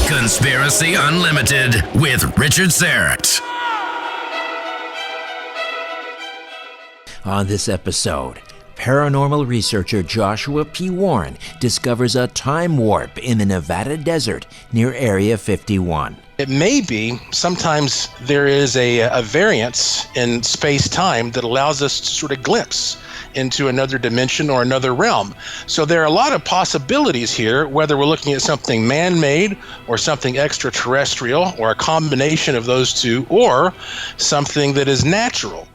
Conspiracy Unlimited with Richard Syrett. On this episode, paranormal researcher Joshua P. Warren discovers a time warp in the Nevada desert near Area 51. It may be sometimes there is a variance in space-time that allows us to sort of glimpse into another dimension or another realm. So there are a lot of possibilities here, whether we're looking at something man-made or something extraterrestrial or a combination of those two or something that is natural.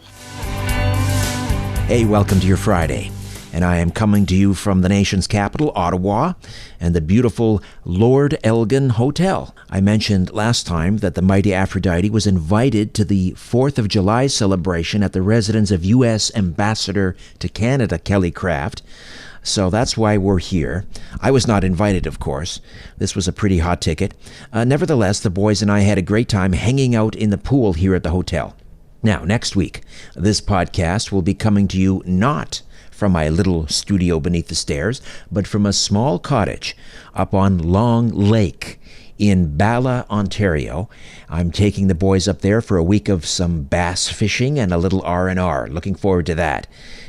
Hey, welcome to your Friday, and I am coming to you from the nation's capital, Ottawa, and the beautiful Lord Elgin Hotel. I mentioned last time that the mighty Aphrodite was invited to the 4th of July celebration at the residence of U.S. Ambassador to Canada, Kelly Craft. So that's why we're here. I was not invited, of course. This was a pretty hot ticket. Nevertheless, the boys and I had a great time hanging out in the pool here at the hotel. Now, next week, this podcast will be coming to you not from my little studio beneath the stairs, but from a small cottage up on Long Lake in Bala, Ontario. I'm taking the boys up there for a week of some bass fishing and a little R&R. Looking forward to that.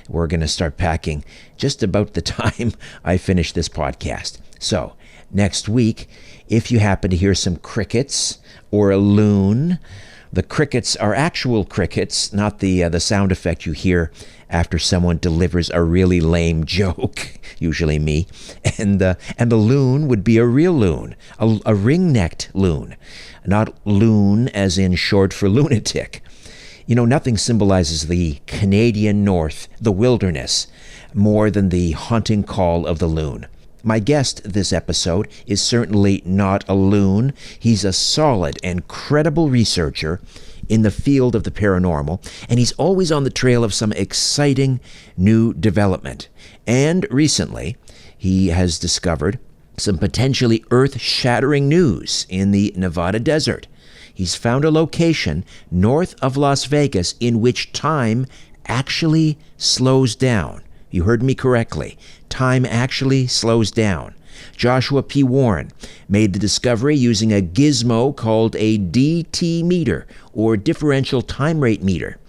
We're going to start packing just about the time I finish this podcast. So, next week, if you happen to hear some crickets or a loon, the crickets are actual crickets, not the sound effect you hear after someone delivers a really lame joke, usually me. And the loon would be a real loon, a ring-necked loon, not loon as in short for lunatic. You know, nothing symbolizes the Canadian North, the wilderness, more than the haunting call of the loon. My guest this episode is certainly not a loon. He's a solid and credible researcher in the field of the paranormal, and he's always on the trail of some exciting new development. And recently, he has discovered some potentially earth-shattering news in the Nevada desert. He's found a location north of Las Vegas in which time actually slows down. You heard me correctly. Time actually slows down. Joshua P. Warren made the discovery using a gizmo called a DT meter, or differential time rate meter.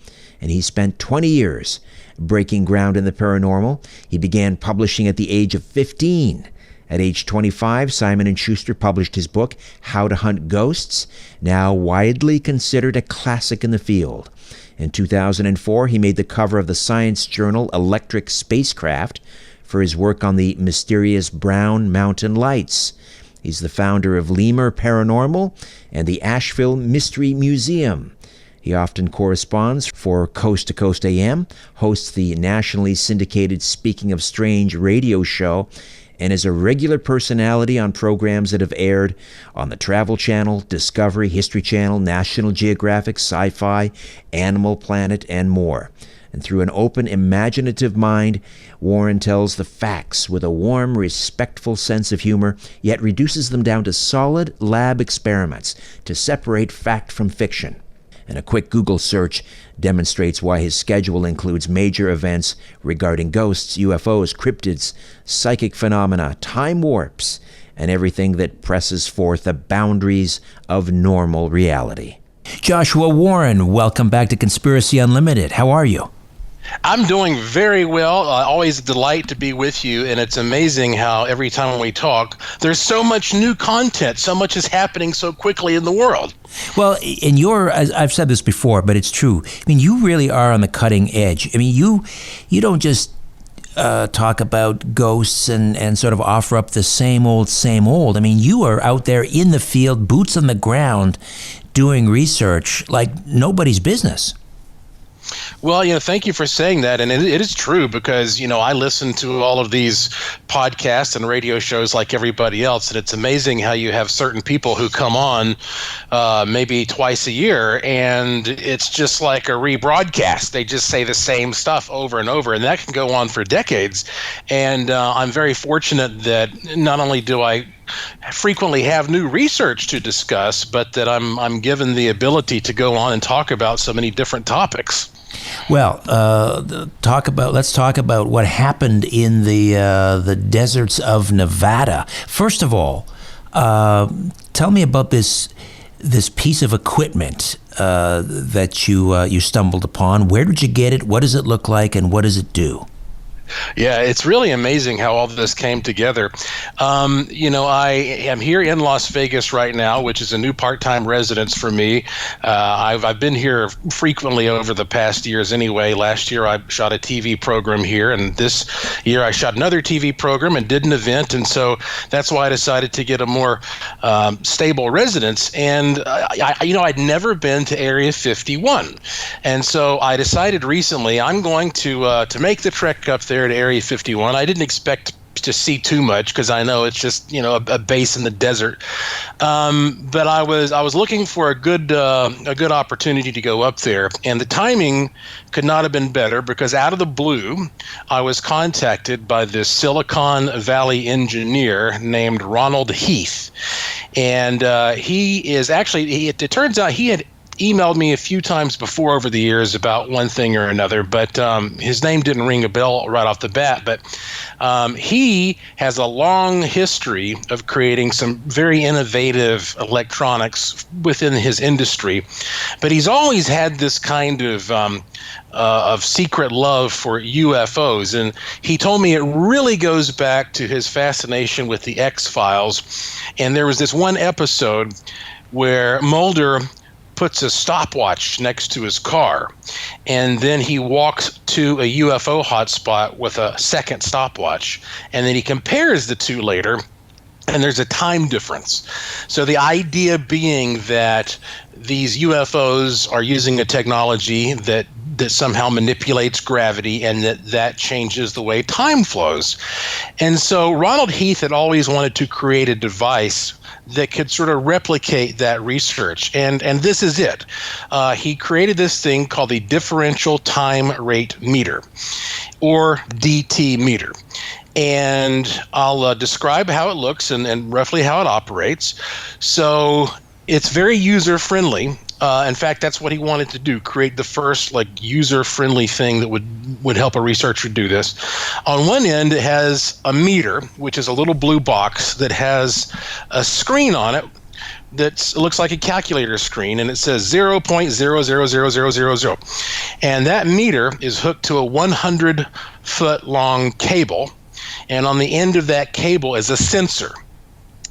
And he spent 20 years breaking ground in the paranormal. He began publishing at the age of 15. At age 25, Simon & Schuster published his book, How to Hunt Ghosts, now widely considered a classic in the field. In 2004, he made the cover of the science journal Electric Spacecraft for his work on the mysterious Brown Mountain Lights. He's the founder of Lemur Paranormal and the Asheville Mystery Museum. He often corresponds for Coast to Coast AM, hosts the nationally syndicated Speaking of Strange radio show, and is a regular personality on programs that have aired on the Travel Channel, Discovery, History Channel, National Geographic, Sci-Fi, Animal Planet, and more. And through an open, imaginative mind, Warren tells the facts with a warm, respectful sense of humor, yet reduces them down to solid lab experiments to separate fact from fiction. And a quick Google search demonstrates why his schedule includes major events regarding ghosts, UFOs, cryptids, psychic phenomena, time warps, and everything that presses forth the boundaries of normal reality. Joshua Warren, welcome back to Conspiracy Unlimited. How are you? I'm doing very well. Always a delight to be with you, and it's amazing how every time we talk, there's so much new content, so much is happening so quickly in the world. Well, and I've said this before, but it's true. I mean, you really are on the cutting edge. I mean, you don't just talk about ghosts and sort of offer up the same old. I mean, you are out there in the field, boots on the ground, doing research like nobody's business. Well, thank you for saying that. And it is true because, I listen to all of these podcasts and radio shows like everybody else. And it's amazing how you have certain people who come on maybe twice a year and it's just like a rebroadcast. They just say the same stuff over and over. And that can go on for decades. And I'm very fortunate that not only do I frequently have new research to discuss, but that I'm given the ability to go on and talk about so many different topics. Well, let's talk about what happened in the deserts of Nevada. First of all, Tell me about this piece of equipment that you stumbled upon. Where did you get it? What does it look like, and what does it do? Yeah, it's really amazing how all this came together. I am here in Las Vegas right now, which is a new part-time residence for me. I've been here frequently over the past years anyway. Last year I shot a TV program here, and this year I shot another TV program and did an event, and so that's why I decided to get a more stable residence. And I'd never been to Area 51, and so I decided recently I'm going to make the trek up there to Area 51. I didn't expect to see too much because I know it's just a base in the desert, but I was looking for a good opportunity to go up there, and the timing could not have been better because out of the blue I was contacted by this Silicon Valley engineer named Ronald Heath, and he is actually it turns out he had emailed me a few times before over the years about one thing or another, but his name didn't ring a bell right off the bat. But he has a long history of creating some very innovative electronics within his industry, but he's always had this kind of secret love for UFOs, and he told me it really goes back to his fascination with the X-Files. And there was this one episode where Mulder puts a stopwatch next to his car, and then he walks to a UFO hotspot with a second stopwatch, and then he compares the two later, and there's a time difference. So the idea being that these UFOs are using a technology that somehow manipulates gravity, and that changes the way time flows. And so Ronald Heath had always wanted to create a device that could sort of replicate that research. And this is it. He created this thing called the Differential Time Rate Meter, or DT meter. And I'll describe how it looks and roughly how it operates. So it's very user-friendly. In fact, that's what he wanted to do, create the first user-friendly thing that would help a researcher do this. On one end, it has a meter, which is a little blue box that has a screen on it that looks like a calculator screen, and it says 0.000000. And that meter is hooked to a 100-foot long cable, and on the end of that cable is a sensor.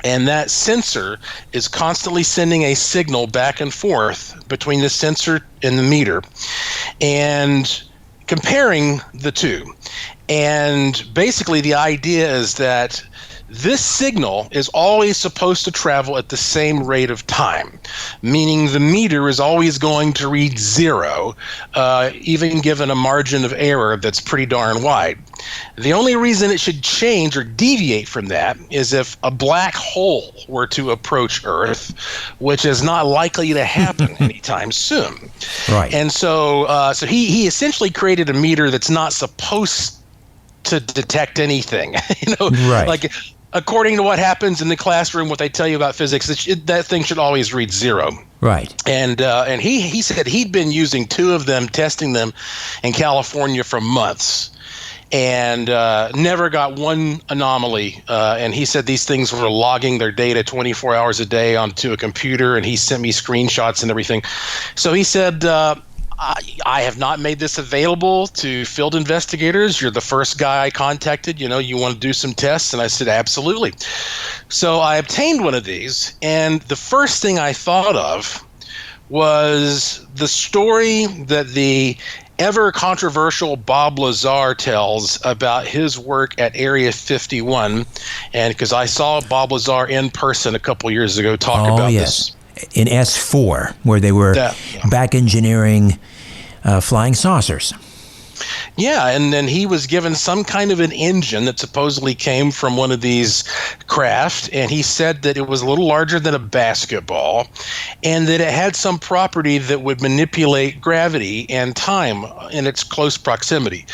And that sensor is constantly sending a signal back and forth between the sensor and the meter and comparing the two. And basically the idea is that this signal is always supposed to travel at the same rate of time, meaning the meter is always going to read zero, even given a margin of error that's pretty darn wide. The only reason it should change or deviate from that is if a black hole were to approach Earth, which is not likely to happen anytime soon. Right. And so he essentially created a meter that's not supposed to detect anything. Right. According to what happens in the classroom, what they tell you about physics, that thing should always read zero. Right. And he said he'd been using two of them, testing them in California for months, and never got one anomaly. And he said these things were logging their data 24 hours a day onto a computer, and he sent me screenshots and everything. So he said, I have not made this available to field investigators. You're the first guy I contacted. You want to do some tests? And I said, absolutely. So I obtained one of these, and the first thing I thought of was the story that the ever controversial Bob Lazar tells about his work at Area 51. And because I saw Bob Lazar in person a couple years ago talk about this. In S4, where they were back engineering flying saucers. Yeah, and then he was given some kind of an engine that supposedly came from one of these craft, and he said that it was a little larger than a basketball, and that it had some property that would manipulate gravity and time in its close proximity.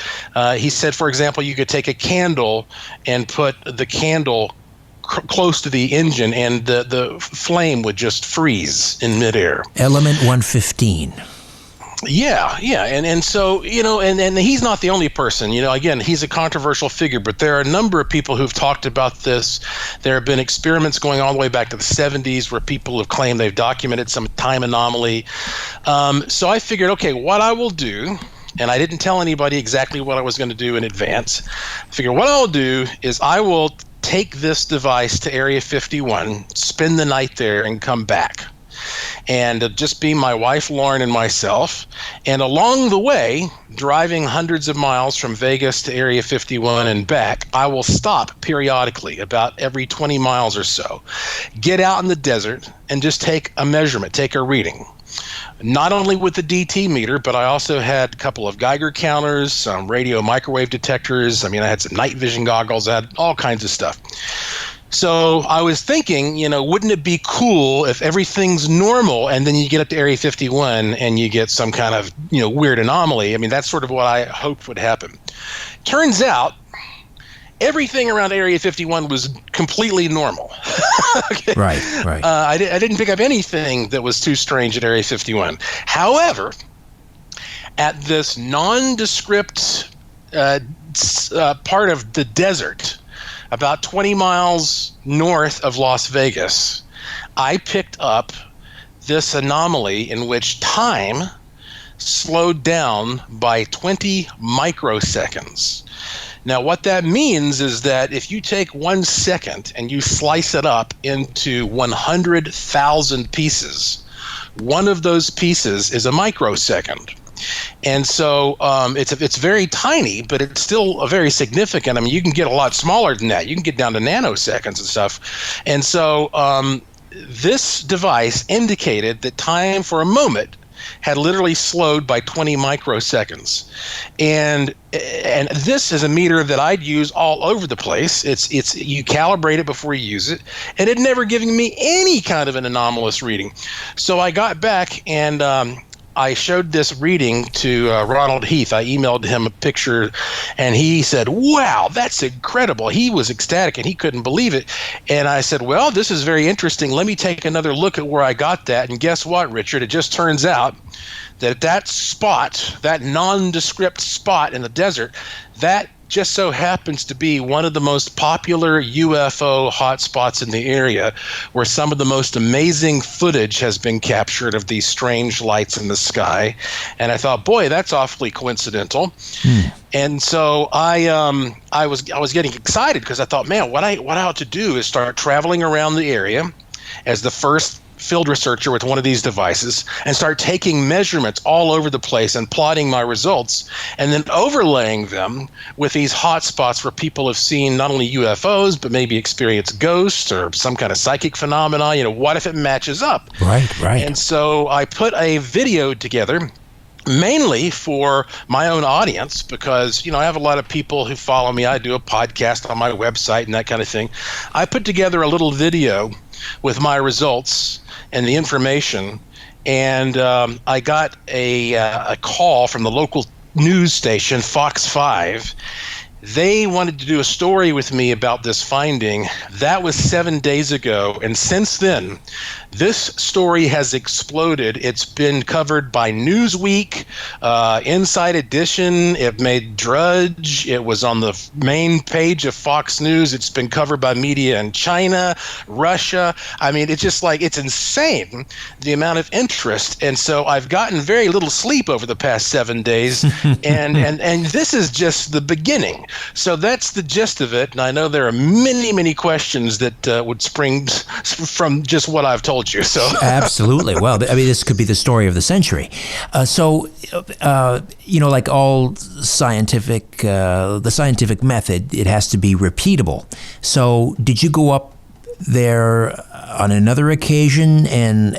He said, for example, you could take a candle and put the candle close to the engine, and the flame would just freeze in midair. Element 115. Yeah, and so and he's not the only person. Again, he's a controversial figure, but there are a number of people who've talked about this. There have been experiments going all the way back to the 70s where people have claimed they've documented some time anomaly. So I figured, okay, what I will do, and I didn't tell anybody exactly what I was going to do in advance. I figured what I'll do is I will take this device to Area 51, spend the night there, and come back. And just be my wife, Lauren, and myself. And along the way, driving hundreds of miles from Vegas to Area 51 and back, I will stop periodically, about every 20 miles or so, get out in the desert and just take a measurement, take a reading. Not only with the DT meter, but I also had a couple of Geiger counters, some radio microwave detectors. I had some night vision goggles, I had all kinds of stuff. So I was thinking, wouldn't it be cool if everything's normal and then you get up to Area 51 and you get some kind of, weird anomaly? That's sort of what I hoped would happen. Turns out everything around Area 51 was completely normal. Okay. Right. I didn't pick up anything that was too strange at Area 51. However, at this nondescript part of the desert, about 20 miles north of Las Vegas, I picked up this anomaly in which time slowed down by 20 microseconds. Now, what that means is that if you take 1 second and you slice it up into 100,000 pieces, one of those pieces is a microsecond. And so it's very tiny, but it's still very significant. You can get a lot smaller than that. You can get down to nanoseconds and stuff. And so this device indicated that time for a moment had literally slowed by 20 microseconds. And this is a meter that I'd use all over the place. It's you calibrate it before you use it, and it never giving me any kind of an anomalous reading. So I got back and I showed this reading to Ronald Heath. I emailed him a picture, and he said, "Wow, that's incredible." He was ecstatic, and he couldn't believe it. And I said, "Well, this is very interesting. Let me take another look at where I got that." And guess what, Richard? It just turns out that spot, that nondescript spot in the desert, that just so happens to be one of the most popular UFO hotspots in the area, where some of the most amazing footage has been captured of these strange lights in the sky. And I thought, boy, that's awfully coincidental. And so I was getting excited because I thought, man, what I ought to do is start traveling around the area as the first field researcher with one of these devices and start taking measurements all over the place and plotting my results, and then overlaying them with these hot spots where people have seen not only UFOs but maybe experienced ghosts or some kind of psychic phenomena. What if it matches up? Right. And so I put a video together mainly for my own audience because, I have a lot of people who follow me. I do a podcast on my website and that kind of thing. I put together a little video with my results and the information, and I got a call from the local news station, Fox 5. They wanted to do a story with me about this finding. That was 7 days ago, and since then, this story has exploded. It's been covered by Newsweek, Inside Edition. It made Drudge. It was on the main page of Fox News. It's been covered by media in China, Russia. It's just it's insane, the amount of interest. And so I've gotten very little sleep over the past 7 days, and this is just the beginning. So that's the gist of it. And I know there are many, many questions that would spring from just what I've told you. So Absolutely. Well, this could be the story of the century. Like all scientific, the scientific method, it has to be repeatable. So did you go up there on another occasion and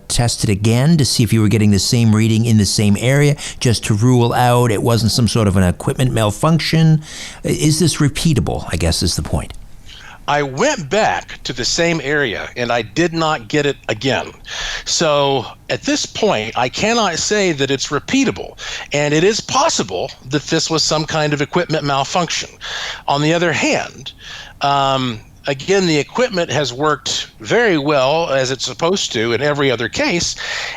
test it again to see if you were getting the same reading in the same area, just to rule out it wasn't some sort of an equipment malfunction? Is this repeatable, I guess is the point. I went back to the same area and I did not get it again. So at this point, I cannot say that it's repeatable. And it is possible that this was some kind of equipment malfunction. On the other hand, again, the equipment has worked very well as it's supposed to in every other case.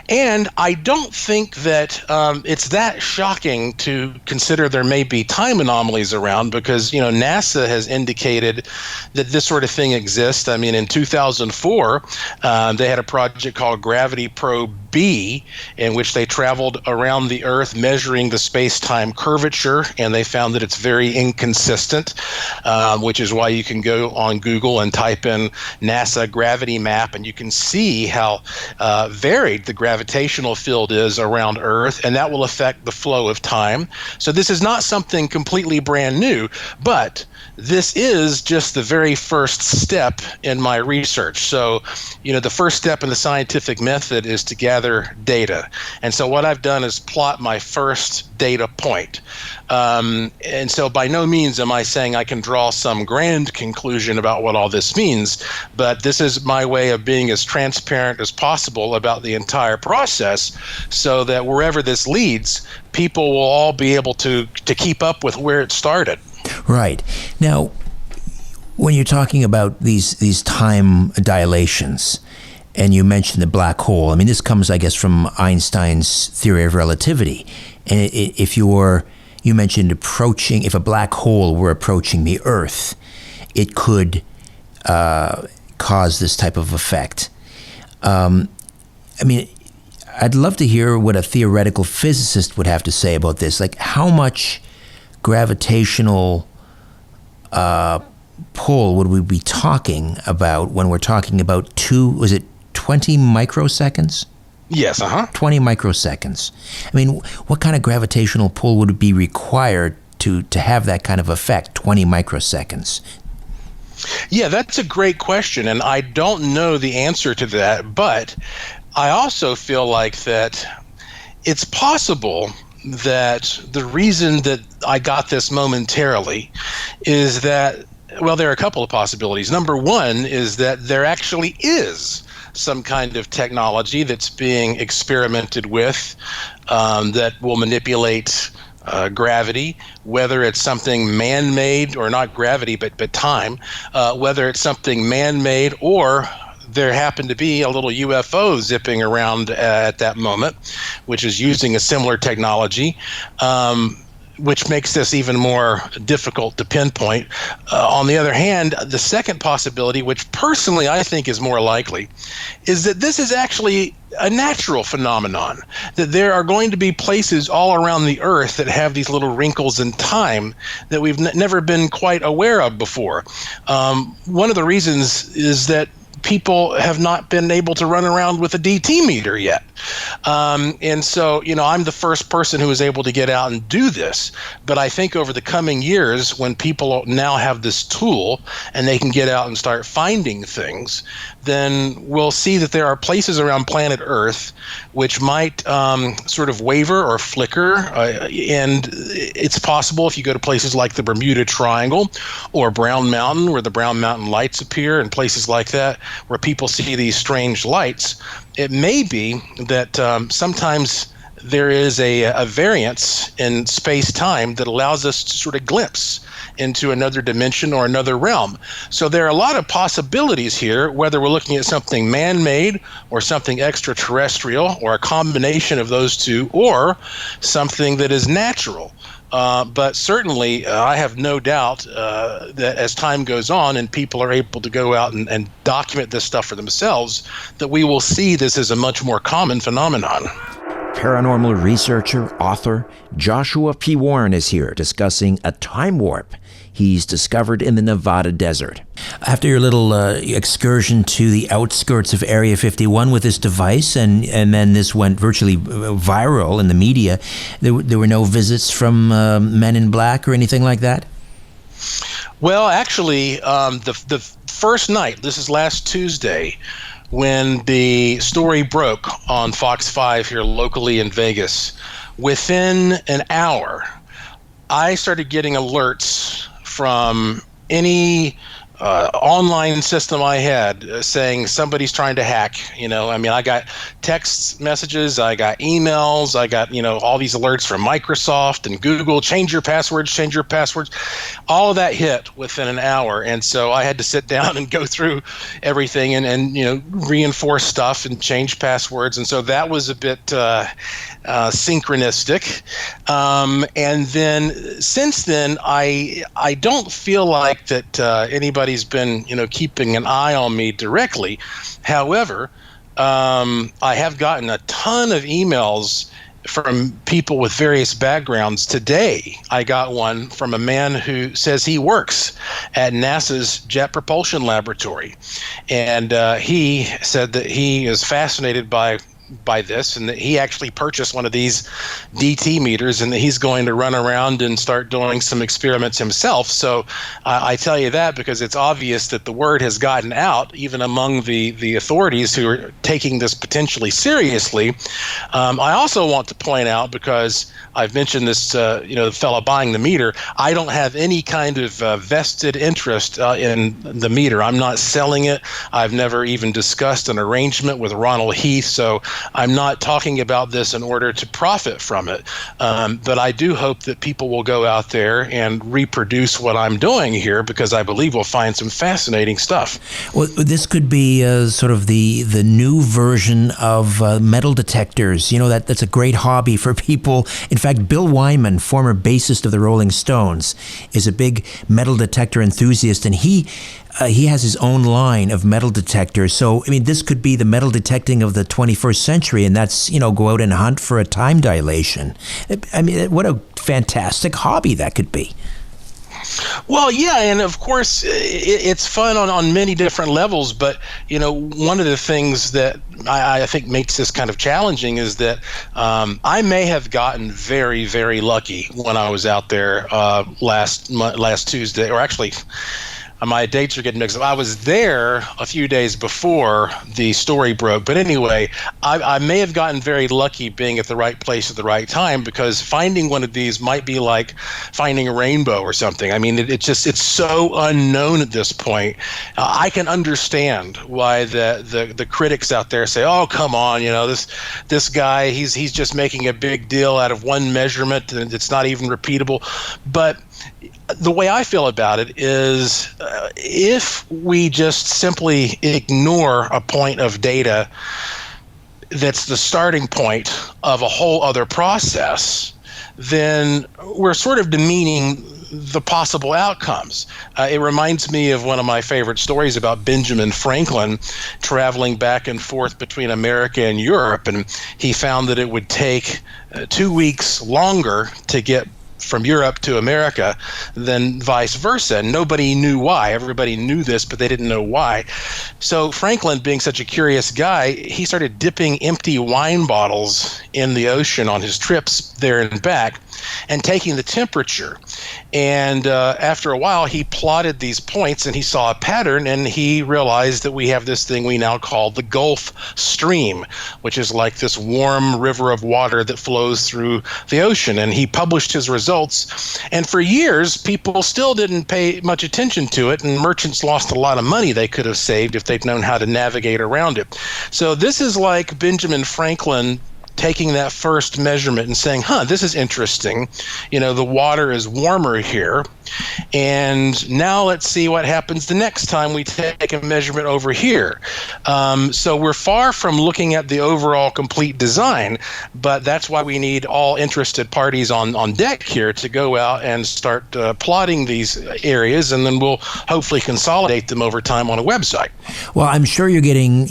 And I don't think that it's that shocking to consider there may be time anomalies around, because, NASA has indicated that this sort of thing exists. I mean, in 2004, they had a project called Gravity Probe B, in which they traveled around the Earth measuring the space-time curvature, and they found that it's very inconsistent, which is why you can go on Google and type in NASA gravity map, and you can see how varied the gravitational field is around Earth, and that will affect the flow of time. So this is not something completely brand new, but this is just the very first step in my research. So, the first step in the scientific method is to gather data. And so what I've done is plot my first data point. And so by no means am I saying I can draw some grand conclusion about what all this means, but this is my way of being as transparent as possible about the entire process, so that wherever this leads, people will all be able to keep up with where it started. Right. Now, when you're talking about these time dilations, and you mentioned the black hole, I mean, this comes, I guess, from Einstein's theory of relativity. And if you mentioned if a black hole were approaching the Earth, it could cause this type of effect. I mean, I'd love to hear what a theoretical physicist would have to say about this. Like, how much gravitational pull would we be talking about when we're talking about 20 microseconds? Yes, 20 microseconds. I mean, what kind of gravitational pull would be required to have that kind of effect, 20 microseconds? Yeah, that's a great question, and I don't know the answer to that, but I also feel like that it's possible that the reason that I got this momentarily is that, well, there are a couple of possibilities. Number one is that there actually is some kind of technology that's being experimented with that will manipulate gravity, whether it's something man-made, or not gravity, but time, whether it's something man-made, or there happened to be a little UFO zipping around at that moment, which is using a similar technology, which makes this even more difficult to pinpoint. On the other hand, the second possibility, which personally I think is more likely, is that this is actually a natural phenomenon, that there are going to be places all around the Earth that have these little wrinkles in time that we've never been quite aware of before. One of the reasons is that people have not been able to run around with a DT meter yet. And so, I'm the first person who was able to get out and do this. But I think over the coming years, when people now have this tool and they can get out and start finding things, then we'll see that there are places around planet Earth which might sort of waver or flicker. And it's possible, if you go to places like the Bermuda Triangle or Brown Mountain, where the Brown Mountain lights appear, and places like that, where people see these strange lights, it may be that sometimes there is a variance in space-time that allows us to sort of glimpse into another dimension or another realm. So there are a lot of possibilities here, whether we're looking at something man-made or something extraterrestrial, or a combination of those two, or something that is natural. But certainly, I have no doubt that as time goes on and people are able to go out and document this stuff for themselves, that we will see this as a much more common phenomenon. Paranormal researcher, author Joshua P. Warren is here discussing a time warp he's discovered in the Nevada desert. After your little excursion to the outskirts of Area 51 with this device, and then this went virtually viral in the media, there were no visits from Men in Black or anything like that? Well, actually, the first night, this is last Tuesday, when the story broke on Fox 5 here locally in Vegas, within an hour, I started getting alerts from any online system I had saying somebody's trying to hack. I mean, I got text messages, I got emails, I got, all these alerts from Microsoft and Google, change your passwords. All of that hit within an hour. And so I had to sit down and go through everything and reinforce stuff and change passwords. And so that was a bit synchronistic. And then since then, I don't feel like that anybody's been, keeping an eye on me directly. However, I have gotten a ton of emails from people with various backgrounds. Today, I got one from a man who says he works at NASA's Jet Propulsion Laboratory. And he said that he is fascinated by this, and that he actually purchased one of these DT meters, and that he's going to run around and start doing some experiments himself. So I tell you that because it's obvious that the word has gotten out, even among the authorities who are taking this potentially seriously. I also want to point out, because I've mentioned this, the fellow buying the meter, I don't have any kind of vested interest in the meter. I'm not selling it. I've never even discussed an arrangement with Ronald Heath, so I'm not talking about this in order to profit from it. But I do hope that people will go out there and reproduce what I'm doing here, because I believe we'll find some fascinating stuff. Well, this could be sort of the new version of metal detectors. That's a great hobby for people. In fact, Bill Wyman, former bassist of the Rolling Stones, is a big metal detector enthusiast, and he has his own line of metal detectors. So, I mean, this could be the metal detecting of the 21st century, and that's, go out and hunt for a time dilation. I mean, what a fantastic hobby that could be. Well, yeah, and of course, it's fun on many different levels, but, one of the things that I think makes this kind of challenging is that I may have gotten very, very lucky when I was out there last Tuesday, or actually, my dates are getting mixed up. I was there a few days before the story broke. But anyway, I may have gotten very lucky being at the right place at the right time, because finding one of these might be like finding a rainbow or something. I mean, it's so unknown at this point. I can understand why the critics out there say, oh, come on, this guy, he's just making a big deal out of one measurement and it's not even repeatable. But the way I feel about it is if we just simply ignore a point of data that's the starting point of a whole other process, then we're sort of demeaning the possible outcomes. It reminds me of one of my favorite stories about Benjamin Franklin traveling back and forth between America and Europe, and he found that it would take 2 weeks longer to get from Europe to America than vice versa. And nobody knew why. Everybody knew this, but they didn't know why. So Franklin, being such a curious guy, he started dipping empty wine bottles in the ocean on his trips there and back and taking the temperature. And after a while, he plotted these points and he saw a pattern, and he realized that we have this thing we now call the Gulf Stream, which is like this warm river of water that flows through the ocean. And he published his results. And for years, people still didn't pay much attention to it, and merchants lost a lot of money they could have saved if they'd known how to navigate around it. So this is like Benjamin Franklin taking that first measurement and saying, this is interesting. The water is warmer here. And now let's see what happens the next time we take a measurement over here. So we're far from looking at the overall complete design, but that's why we need all interested parties on deck here to go out and start plotting these areas, and then we'll hopefully consolidate them over time on a website. Well, I'm sure you're getting,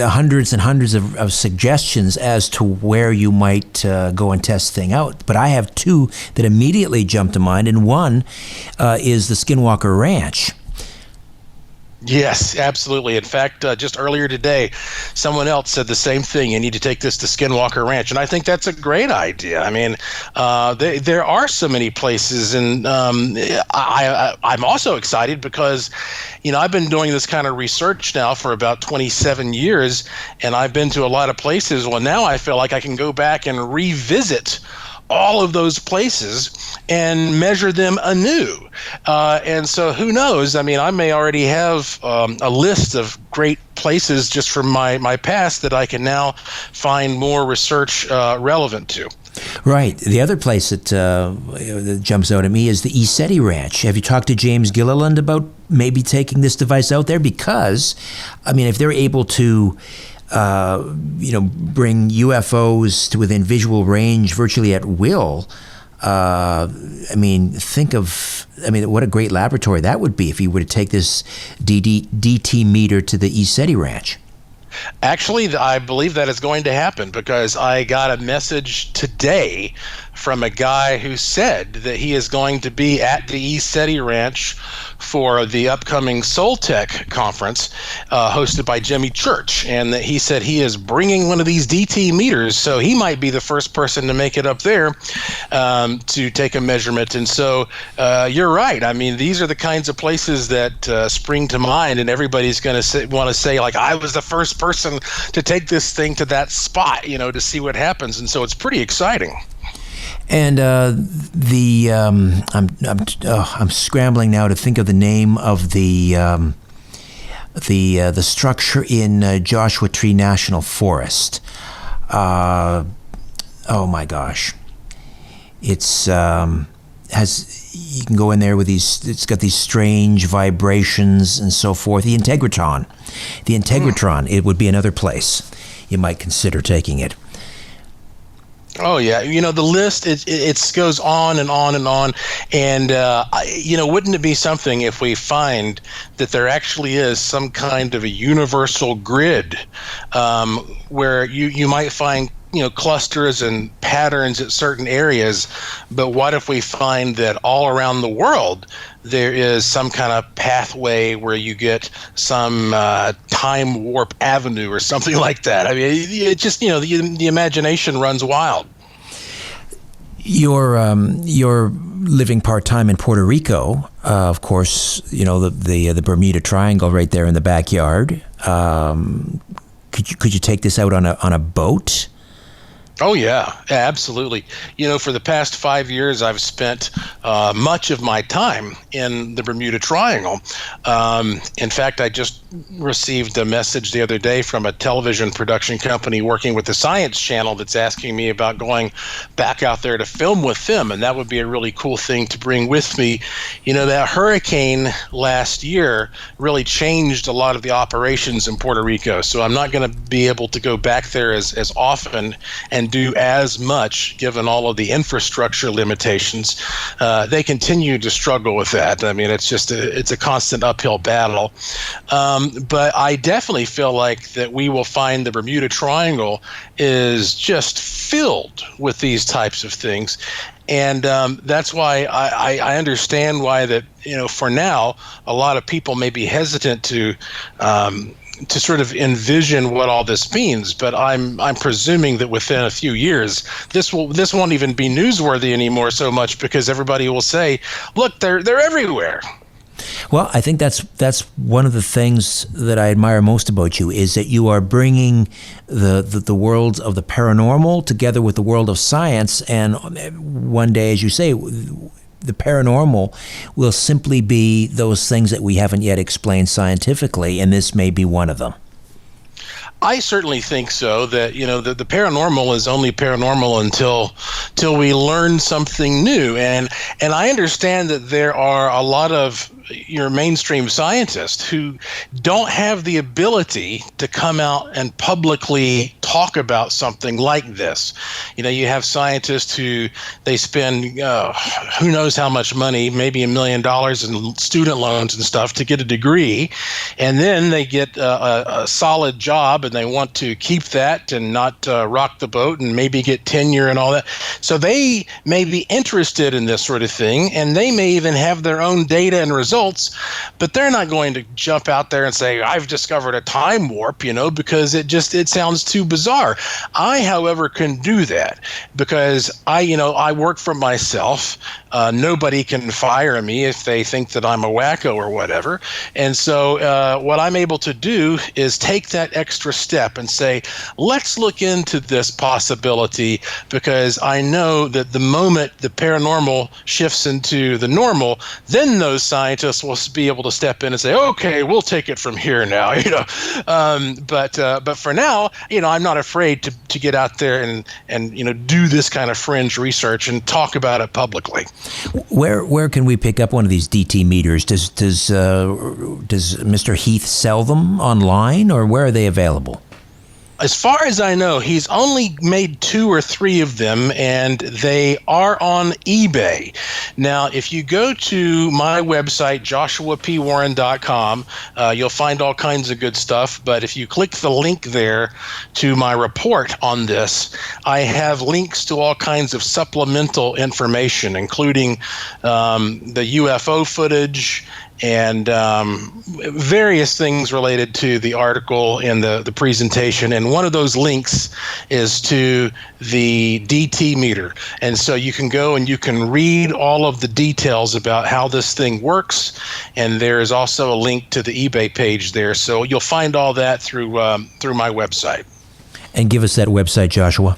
hundreds and hundreds of suggestions as to where you might go and test thing out. But I have two that immediately jump to mind, and one is the Skinwalker Ranch. Yes, absolutely. In fact, just earlier today, someone else said the same thing. You need to take this to Skinwalker Ranch. And I think that's a great idea. I mean, there are so many places. And I'm also excited because, I've been doing this kind of research now for about 27 years, and I've been to a lot of places. Well, now I feel like I can go back and revisit all of those places and measure them anew. And so who knows? I mean, I may already have a list of great places just from my past that I can now find more research relevant to. Right. The other place that jumps out at me is the ECETI Ranch. Have you talked to James Gilliland about maybe taking this device out there? Because, I mean, if they're able to, bring UFOs to within visual range virtually at will, what a great laboratory that would be if you were to take this DT meter to the ECETI Ranch. Actually, I believe that is going to happen because I got a message today from a guy who said that he is going to be at the ECETI Ranch for the upcoming Soltech conference hosted by Jimmy Church, and that he said he is bringing one of these DT meters, so he might be the first person to make it up there to take a measurement. And so you're right. I mean, these are the kinds of places that spring to mind, and everybody's going to want to say, like, I was the first person to take this thing to that spot, to see what happens. And so it's pretty exciting. And I'm scrambling now to think of the name of the structure in Joshua Tree National Forest. Oh my gosh, it's you can go in there with these. It's got these strange vibrations and so forth. The Integratron, it would be another place you might consider taking it. Oh yeah, the list it goes on and on and on, and wouldn't it be something if we find that there actually is some kind of a universal grid where you might find clusters and patterns at certain areas, but what if we find that all around the world there is some kind of pathway where you get some time warp avenue or something like that? I mean, it just the imagination runs wild. You're living part-time in Puerto Rico, of course. The Bermuda Triangle right there in the backyard. Could you take this out on a boat? Oh, yeah, absolutely. For the past 5 years, I've spent much of my time in the Bermuda Triangle. In fact, I just received a message the other day from a television production company working with the Science Channel that's asking me about going back out there to film with them, and that would be a really cool thing to bring with me. That hurricane last year really changed a lot of the operations in Puerto Rico, so I'm not going to be able to go back there as often and do as much given all of the infrastructure limitations. They continue to struggle with that. I mean, it's a constant uphill battle. But I definitely feel like that we will find the Bermuda Triangle is just filled with these types of things. And that's why I understand why that, for now, a lot of people may be hesitant to sort of envision what all this means, but I'm presuming that within a few years, this won't even be newsworthy anymore so much because everybody will say, "Look, they're everywhere." Well, I think that's one of the things that I admire most about you is that you are bringing the worlds of the paranormal together with the world of science, and one day, as you say, the paranormal will simply be those things that we haven't yet explained scientifically, and this may be one of them. I certainly think so, that the paranormal is only paranormal until we learn something new, and I understand that there are a lot of your mainstream scientists who don't have the ability to come out and publicly talk about something like this. You have scientists who they spend who knows how much money, maybe $1 million in student loans and stuff to get a degree, and then they get a solid job and they want to keep that and not rock the boat and maybe get tenure and all that. So they may be interested in this sort of thing, and they may even have their own data and results, but they're not going to jump out there and say, I've discovered a time warp, because it sounds too bizarre bizarre. I, however, can do that because I work for myself. Nobody can fire me if they think that I'm a wacko or whatever. And so what I'm able to do is take that extra step and say, let's look into this possibility, because I know that the moment the paranormal shifts into the normal, then those scientists will be able to step in and say, okay, we'll take it from here now. But for now, I'm not afraid to get out there and do this kind of fringe research and talk about it publicly. Where can we pick up one of these DT meters? Does Mr. Heath sell them online, or where are they available? As far as I know, he's only made 2 or 3 of them, and they are on eBay. Now, if you go to my website, joshuapwarren.com, you'll find all kinds of good stuff. But if you click the link there to my report on this, I have links to all kinds of supplemental information, including the UFO footage and various things related to the article and the presentation. And one of those links is to the DT meter. And so you can go and you can read all of the details about how this thing works. And there is also a link to the eBay page there. So you'll find all that through my website. And give us that website, Joshua.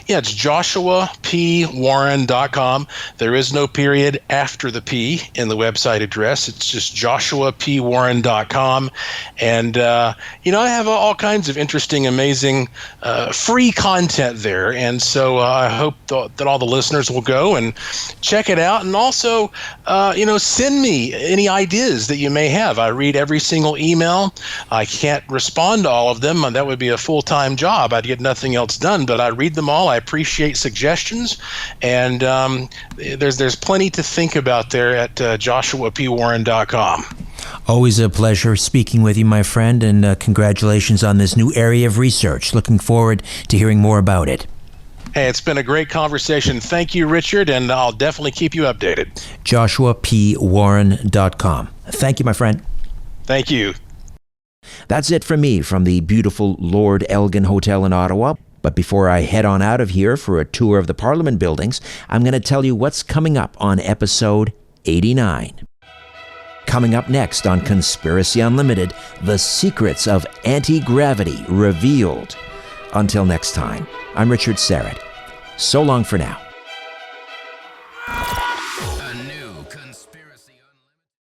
Yeah, it's joshuapwarren.com. There is no period after the P in the website address. It's just joshuapwarren.com. And, I have all kinds of interesting, amazing, free content there. And so I hope that all the listeners will go and check it out. And also, send me any ideas that you may have. I read every single email. I can't respond to all of them. That would be a full-time job. I'd get nothing else done, but I read them all. I appreciate suggestions, and there's plenty to think about there at joshuapwarren.com. Always a pleasure speaking with you, my friend, and congratulations on this new area of research. Looking forward to hearing more about it. Hey, it's been a great conversation. Thank you, Richard, and I'll definitely keep you updated. joshuapwarren.com. Thank you, my friend. Thank you. That's it from me from the beautiful Lord Elgin Hotel in Ottawa. But before I head on out of here for a tour of the Parliament buildings, I'm going to tell you what's coming up on episode 89. Coming up next on Conspiracy Unlimited, the secrets of anti-gravity revealed. Until next time, I'm Richard Syrett. So long for now.